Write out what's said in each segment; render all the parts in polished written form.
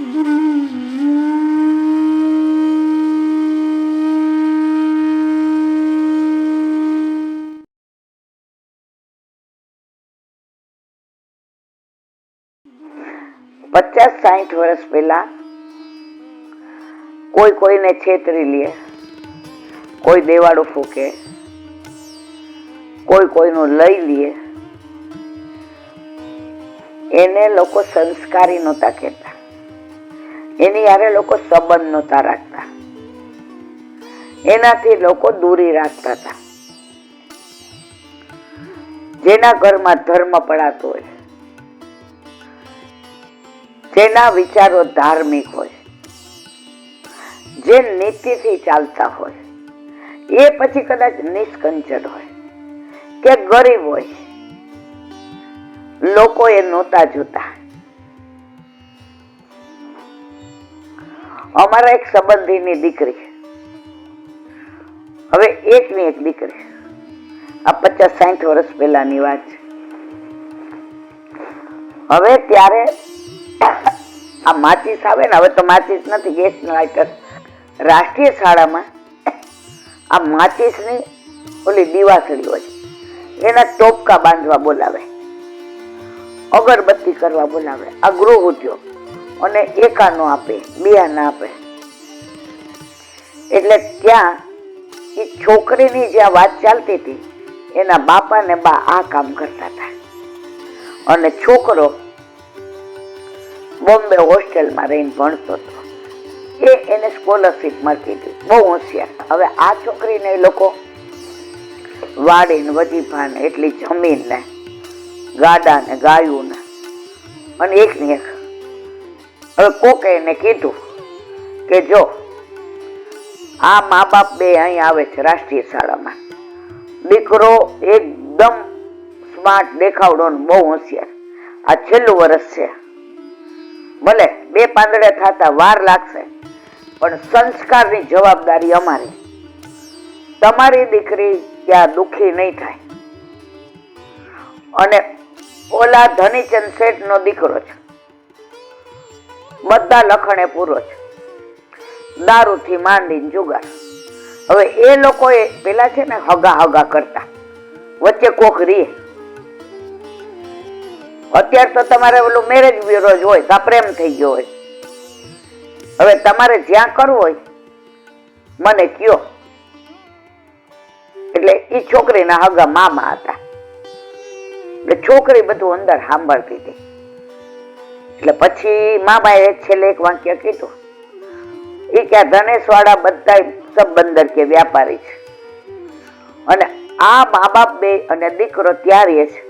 પચાસ 60 વર્ષ પહેલા કોઈ કોઈને છેતરી લે, કોઈ દેવાળું ફૂકે, કોઈ કોઈનું લઈ લે, એને લોકો સંસ્કારી નહોતા કહેતા, એની હારે લોકો સંબંધ નહોતા રાખતા, એનાથી લોકો દૂરી રાખતા હતા. જેના ઘરમાં ધર્મ પડાતો હોય, જેના વિચારો ધાર્મિક હોય, જે નીતિથી ચાલતા હોય, એ પછી કદાચ નિષ્કંચન હોય કે ગરીબ હોય, લોકો એ નહોતા જોતા. અમારા એક સંબંધીની દીકરી, હવે એકની એક દીકરી, આ 50-60 વર્ષ પહેલાની વાત છે. હવે ત્યારે આ માચીસ આવે ને, હવે તો માચીસ નથી, ગેસ લાઇટર. રાષ્ટ્રીય શાળામાં આ માચીસની ઓલી દીવાસળી હોય, એના ટોપકા બાંધવા બોલાવે, અગરબત્તી કરવા બોલાવે. આ ગૃહ ઉદ્યોગ. અને એકા નો આપે, બે ના આપે. એટલે ત્યાં એ છોકરીની જ્યાં વાત ચાલતી હતી, એના બાપા ને બા આ કામ કરતા હતા, અને છોકરો બોમ્બે હોસ્ટેલમાં રહીને ભણતો હતો. એને સ્કોલરશીપ મળતી હતી, બહુ હોશિયાર. હવે આ છોકરીને એ લોકો વાડી ને વજીફા ને એટલી જમીન ને ગાડા ને ગાયું ને, અને એક ને એક. હવે કોકે એને કીધું કે જો આ મા બાપ બે અહીં આવે છે રાષ્ટ્રીય શાળામાં, દીકરો એકદમ સ્માર્ટ દેખાવડો ને બહુ હોશિયાર, આ છેલ્લું વર્ષ છે, ભલે બે પાંદડે થતા વાર લાગશે, પણ સંસ્કારની જવાબદારી અમારી. તમારી દીકરી ત્યાં દુખી નહીં થાય. અને ઓલા ધનીચંદ શેઠ નો દીકરો છે, બધા લખણે પૂરો છે, દારૂથી માંડીને જુગાર. હવે એ લોકો પેલા છે ને હગા કરતા, વચ્ચે કોક રે. અત્યારે તો તમારે ઓલું મેરેજ બ્યુરો જ હોય, કા પ્રેમ થઈ ગયો હોય. હવે તમારે જ્યાં કરવું હોય મને કયો. એટલે એ છોકરીના હગા મામા હતા, એટલે છોકરી બધું અંદર સાંભળતી હતી. એટલે પછી મામાએ છેલ્લે એક વાક્ય કીધું, એ કે ધનેશ વાળા બધા સંબંધર કે વ્યાપારી છે, અને આ મા બાપ બે અને દીકરો ત્યારે છે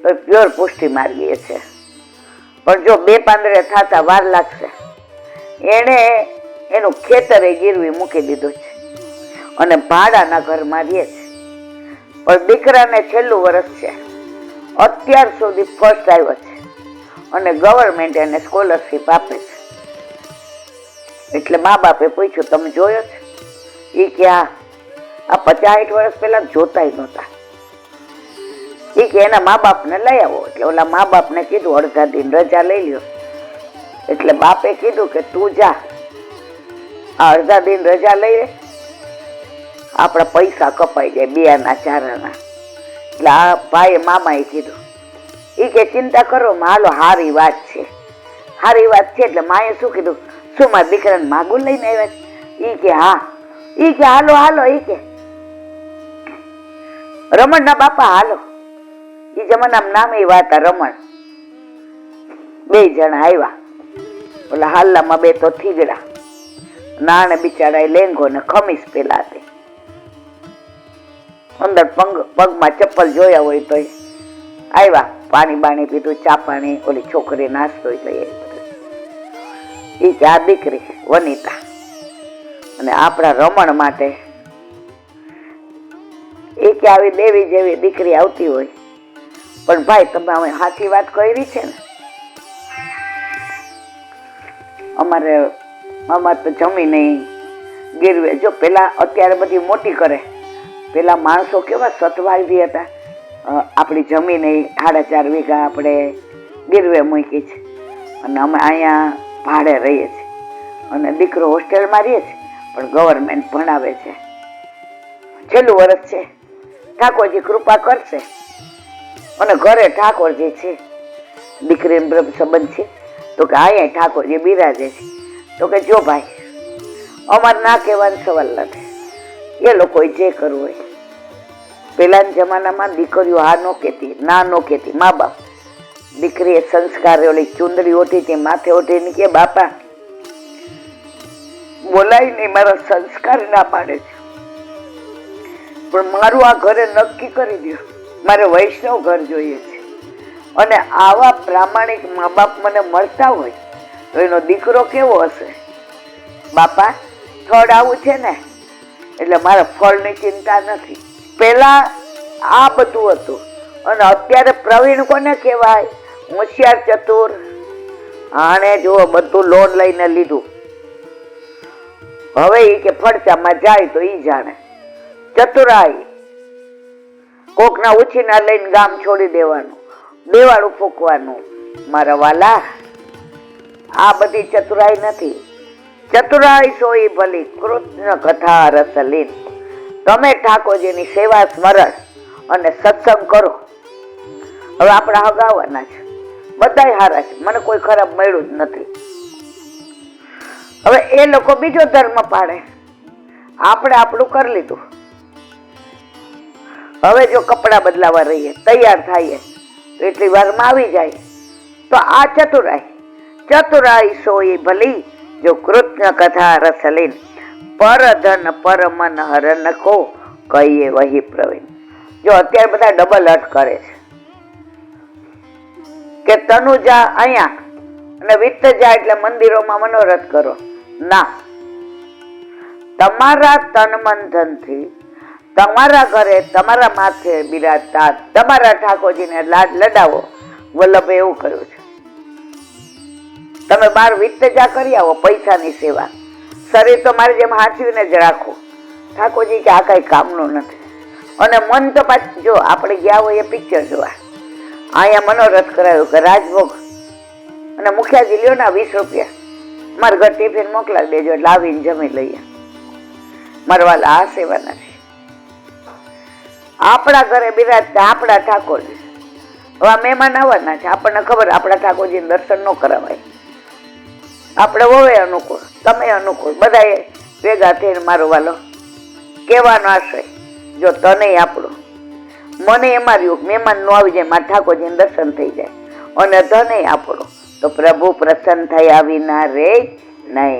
તો પ્યોર પુષ્ટિ માર્ગીય છે, પણ જો બે પાંદડે થતા વાર લાગશે. એને એનું ખેતરે ગીરવી મૂકી દીધું છે અને ભાડાના ઘરમાં રહે છે, પણ દીકરાને છેલ્લું વર્ષ છે, અત્યાર સુધી ફર્સ્ટ આવ્યો છે, અને ગવર્મેન્ટ એને સ્કોલરશીપ આપે છે. એટલે મા બાપે પૂછ્યું, તમે જોયો છે? એ કે આ 50-60 વર્ષ પહેલા જોતાય નહોતા. એ કે એના મા બાપને લઈ આવો. એટલે ઓલા મા બાપને કીધું અડધા દિન રજા લઈ લ્યો. એટલે બાપે કીધું કે તું જા, આ અડધા દિન રજા લઈ લે, આપણા પૈસા કપાઈ જાય 2 આના 4 આના. એટલે આ ભાઈએ મામાએ કીધું, એ કે ચિંતા કરો માં, હાલો હારી વાત છે, હારી વાત છે. એટલે માએ શું કીધું, શું મારા દીકરાને માગું લઈને આવ્યા છે? એ કે હા. એ કે હાલો એ કે રમણ ના બાપા હાલો. એ જમાનામાં નામ એ વાત રમણ. 2 જણા આવ્યા, ઓલા હાલ્લામાં 2 તો થીગડા, નાણે બિચારા લેંગો ને ખમીસ પેલા હતી, અંદર પગમાં ચપ્પલ જોયા હોય તો આવ્યા. પાણી બાણી પીધું, ચા પાણી, ઓલી છોકરી નાસ્તો લઈ આવી. એ કે આ દીકરી વનિતા, અને આપણા રમણ માટે એ કે આવી દેવી જેવી દીકરી આવતી હોય. પણ ભાઈ તમે અમે સાચી વાત કરી છે ને, અમારે તો જમીન ગીરવે. જો પેલા અત્યારે બધી મોટી કરે, પેલા માણસો કેવા સતવાલથી હતા. આપણી જમીન 4.5 વીઘા આપણે ગીરવે મૂકી છે, અને અમે અહીંયા ભાડે રહીએ છીએ અને દીકરો હોસ્ટેલમાં રહે છે, પણ ગવર્મેન્ટ ભણાવે છે. છેલ્લું વર્ષ છે, ઠાકોરજી કૃપા કરશે. અને ઘરે ઠાકોરજી છે, દીકરીનો બ્રહ્મ સંબંધ છે, તો કે અહીંયા ઠાકોરજી બિરાજે છે. તો કે જો ભાઈ, અમારે ના કહેવાનો સવાલ નથી, એ લોકોએ જે કરવું હોય. પેલાના જમાનામાં દીકરીઓ હા નો કહેતી, ના નો કહેતી. મા બાપ દીકરીએ સંસ્કાર ઓલી ચુંદડી ઓઢી હતી, માથે ઓઢીને કે બાપા બોલાય નહીં, મારા સંસ્કાર ના પાડે છે, પણ મારું આ ઘરે નક્કી કરી દો, મારે વૈષ્ણવ ઘર જોઈએ છે. અને આવા પ્રામાણિક મા બાપ મને મળતા હોય તો એનો દીકરો કેવો હશે? બાપા થડ આવું છે ને, એટલે મારે ફળની ચિંતા નથી. પેલા આ બધું હતું, અને અત્યારે પ્રવીણ કોને કહેવાય? હોશિયાર ચતુર. આણે જો બધું લોન લઈને લીધું, હવે એ કે ફડચામાં જાય તો ઈ જાણે. ચતુરાઈ કોકના ઉછીના લઈને ગામ છોડી દેવાનું, દેવાળું ફૂંકવાનું. મારા વાલા, આ બધી ચતુરાઈ નથી. ચતુરાઈ સોઈ ભલી કૃષ્ણ કથા રસલીન. તમે ઠાકોરજીની સેવા સ્મરણ અને સત્સંગ કરો. હવે આપણા હગાવાના છે, બધાય હારા છે, મને કોઈ ખરાબ મળ્યું જ નથી. હવે એ લોકો બીજો ધર્મ પાડે, આપણે આપણું કરી લીધું. હવે જો કપડા બદલાવા રહીએ, તૈયાર થઈએ તો એટલી વારમાં આવી જાય. તો આ ચતુરાઈ. ચતુરાઈ સોઈ ભલી જો કૃષ્ણ કથા રસલીન. પરધન પરમન હરન કો કહીએ વહી પ્રવીણ. જો અત્યારે બધા ડબલ અર્થ કરે છે કે તનુજા અહીંયા અને વિત્તજા એટલે મંદિરોમાં મનોરથ કરો. ના, તમારા તન મન ધનથી તમારા ઘરે તમારા માથે બિરાજતા તમારા ઠાકોરજીને લાડ લડાવો. વલ્લભે એવું કર્યું છે. તમે બાર વિત્તજા કરી આવો, પૈસાની સેવા. શરીર તો મારી જેમ હાંચવીને જ રાખો. ઠાકોરજી કે આ કઈ કામનું નથી. અને મન તો પાછું જો આપણે ગયા હોય એ પિક્ચર જોવા, અહીંયા મનોરથ કરાયું કે રાજભોગ અને મુખિયાજી લ્યો ના 20 રૂપિયા, મારા ઘર ટિફિન મોકલાવી દેજો એટલે આવીને જમી લઈએ. મારા વાલા, આ સેવા નથી. આપણા ઘરે બિરાજતા આપણા ઠાકોરજી. હવે મહેમાન આવવાના છે, આપણને ખબર આપણા ઠાકોરજીને દર્શન ન કરાવાય. આપણે હોવે અનુકૂળ, તમે અનુકૂળ, બધા ભેગા થઈને મારો વાલો કહેવાનો આશય, જો તને આપણું મને એમાં રહ્યું મહેમાન નો આવી જાય, મારા ઠાકોરજીને દર્શન થઈ જાય, અને ધને આપણો તો પ્રભુ પ્રસન્ન થયા વિના રે નહીં.